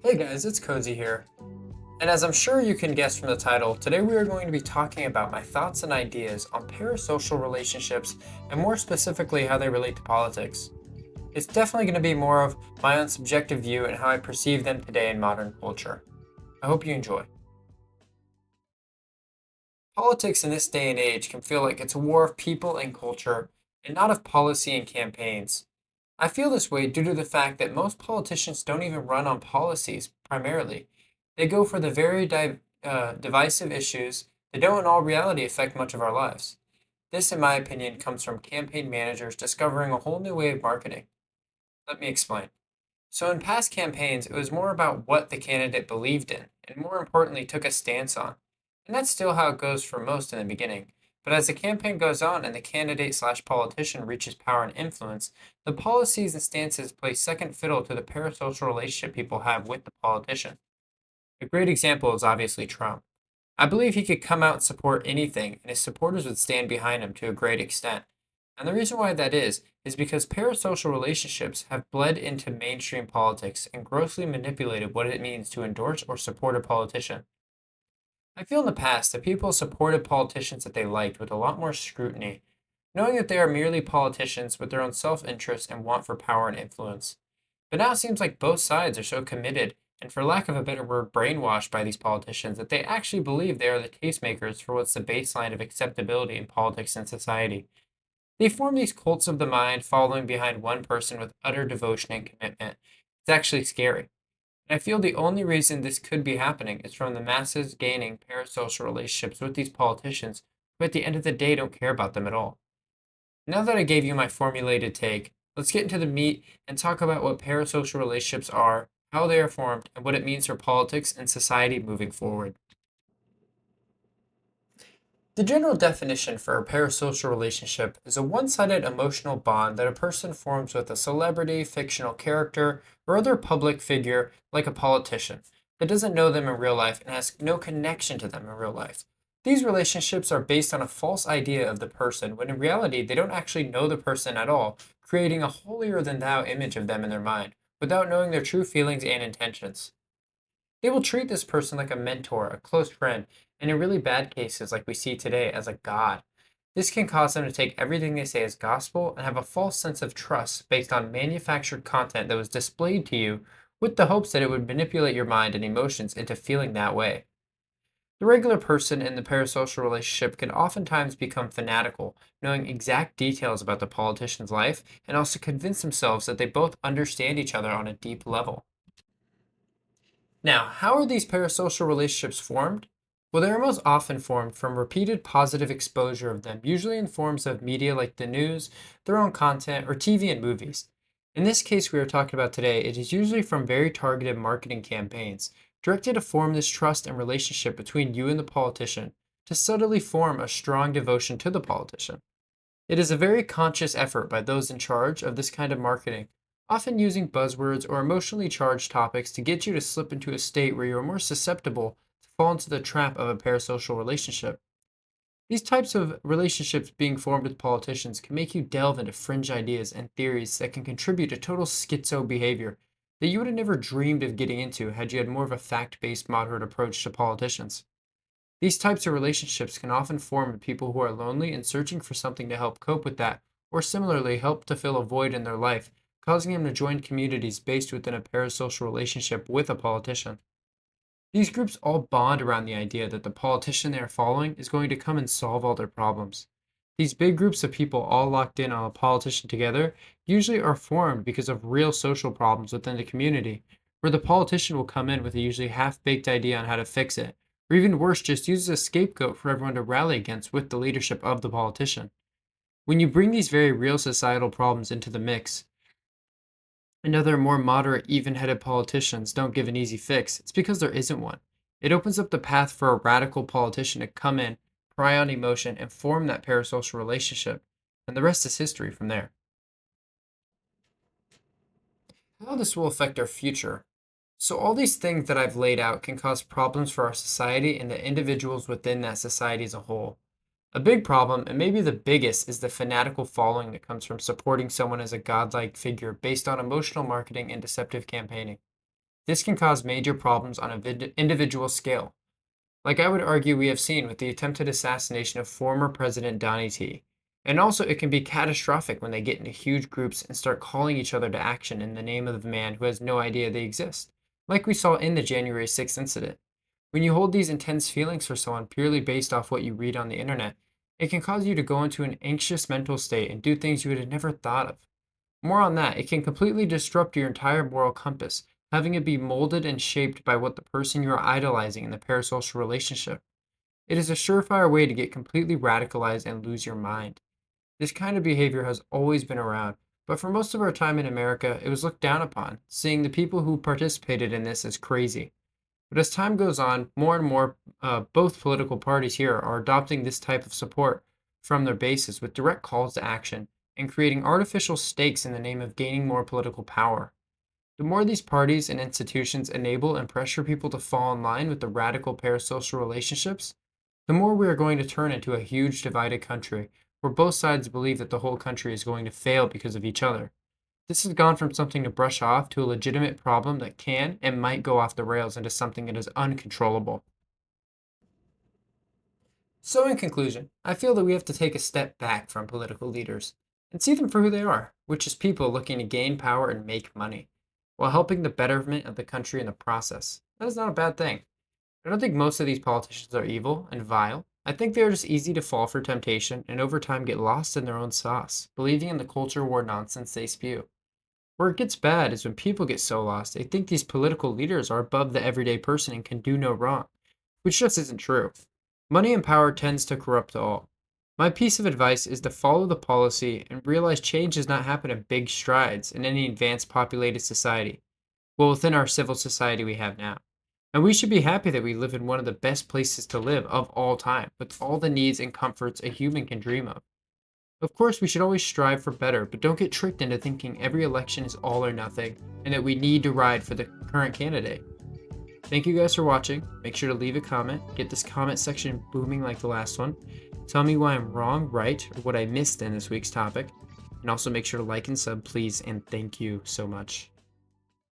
Hey guys, it's Cozy here. And as I'm sure you can guess from the title, today we are going to be talking about my thoughts and ideas on parasocial relationships and more specifically how they relate to politics. It's definitely going to be more of my own subjective view and how I perceive them today in modern culture. I hope you enjoy. Politics in this day and age can feel like it's a war of people and culture and not of policy and campaigns. I feel this way due to the fact that most politicians don't even run on policies primarily. They go for the very divisive issues that don't in all reality affect much of our lives. This, in my opinion, comes from campaign managers discovering a whole new way of marketing. Let me explain. So, in past campaigns, it was more about what the candidate believed in, and more importantly, took a stance on. And that's still how it goes for most in the beginning. But as the campaign goes on and the candidate/slash politician reaches power and influence, the policies and stances play second fiddle to the parasocial relationship people have with the politician. A great example is obviously Trump. I believe he could come out and support anything, and his supporters would stand behind him to a great extent. And the reason why that is because parasocial relationships have bled into mainstream politics and grossly manipulated what it means to endorse or support a politician. I feel in the past that people supported politicians that they liked with a lot more scrutiny, knowing that they are merely politicians with their own self interest and want for power and influence. But now it seems like both sides are so committed, and for lack of a better word, brainwashed by these politicians that they actually believe they are the tastemakers for what's the baseline of acceptability in politics and society. They form these cults of the mind following behind one person with utter devotion and commitment. It's actually scary. And I feel the only reason this could be happening is from the masses gaining parasocial relationships with these politicians who at the end of the day don't care about them at all. Now that I gave you my formulated take, let's get into the meat and talk about what parasocial relationships are, how they are formed, and what it means for politics and society moving forward. The general definition for a parasocial relationship is a one sided emotional bond that a person forms with a celebrity, fictional character, or other public figure like a politician that doesn't know them in real life and has no connection to them in real life. These relationships are based on a false idea of the person when in reality they don't actually know the person at all, creating a holier than thou image of them in their mind without knowing their true feelings and intentions. They will treat this person like a mentor, a close friend, and in really bad cases, like we see today, as a god. This can cause them to take everything they say as gospel and have a false sense of trust based on manufactured content that was displayed to you with the hopes that it would manipulate your mind and emotions into feeling that way. The regular person in the parasocial relationship can oftentimes become fanatical, knowing exact details about the politician's life, and also convince themselves that they both understand each other on a deep level. Now, how are these parasocial relationships formed? Well, they are most often formed from repeated positive exposure of them, usually in forms of media like the news, their own content, or TV and movies. In this case we are talking about today, it is usually from very targeted marketing campaigns, directed to form this trust and relationship between you and the politician, to subtly form a strong devotion to the politician. It is a very conscious effort by those in charge of this kind of marketing, often using buzzwords or emotionally charged topics to get you to slip into a state where you are more susceptible to fall into the trap of a parasocial relationship. These types of relationships being formed with politicians can make you delve into fringe ideas and theories that can contribute to total schizo behavior that you would have never dreamed of getting into had you had more of a fact based moderate approach to politicians. These types of relationships can often form with people who are lonely and searching for something to help cope with that, or similarly help to fill a void in their life, causing them to join communities based within a parasocial relationship with a politician. These groups all bond around the idea that the politician they are following is going to come and solve all their problems. These big groups of people all locked in on a politician together usually are formed because of real social problems within the community, where the politician will come in with a usually half baked idea on how to fix it, or even worse, just use as a scapegoat for everyone to rally against with the leadership of the politician. When you bring these very real societal problems into the mix, and other more moderate, even headed politicians don't give an easy fix, it's because there isn't one. It opens up the path for a radical politician to come in, pry on emotion, and form that parasocial relationship. And the rest is history from there. How this will affect our future. So, all these things that I've laid out can cause problems for our society and the individuals within that society as a whole. A big problem, and maybe the biggest, is the fanatical following that comes from supporting someone as a godlike figure based on emotional marketing and deceptive campaigning. This can cause major problems on an individual scale. Like I would argue we have seen with the attempted assassination of former President Donnie T. And also, it can be catastrophic when they get into huge groups and start calling each other to action in the name of the man who has no idea they exist, like we saw in the January 6th incident. When you hold these intense feelings for someone purely based off what you read on the internet, it can cause you to go into an anxious mental state and do things you would have never thought of. More on that, it can completely disrupt your entire moral compass, having it be molded and shaped by what the person you are idolizing in the parasocial relationship. It is a surefire way to get completely radicalized and lose your mind. This kind of behavior has always been around, but for most of our time in America, it was looked down upon, seeing the people who participated in this as crazy. But as time goes on, more and more, both political parties here are adopting this type of support from their bases with direct calls to action and creating artificial stakes in the name of gaining more political power. The more these parties and institutions enable and pressure people to fall in line with the radical parasocial relationships, the more we are going to turn into a huge divided country where both sides believe that the whole country is going to fail because of each other. This has gone from something to brush off to a legitimate problem that can and might go off the rails into something that is uncontrollable. So, in conclusion, I feel that we have to take a step back from political leaders and see them for who they are, which is people looking to gain power and make money, while helping the betterment of the country in the process. That is not a bad thing. I don't think most of these politicians are evil and vile. I think they are just easy to fall for temptation and over time get lost in their own sauce, believing in the culture war nonsense they spew. Where it gets bad is when people get so lost they think these political leaders are above the everyday person and can do no wrong, which just isn't true. Money and power tends to corrupt all. My piece of advice is to follow the policy and realize change does not happen in big strides in any advanced populated society, well, within our civil society we have now. And we should be happy that we live in one of the best places to live of all time, with all the needs and comforts a human can dream of. Of course, we should always strive for better, but don't get tricked into thinking every election is all or nothing and that we need to ride for the current candidate. Thank you guys for watching. Make sure to leave a comment, get this comment section booming like the last one. Tell me why I'm wrong, right, or what I missed in this week's topic. And also make sure to like and sub, please, and thank you so much.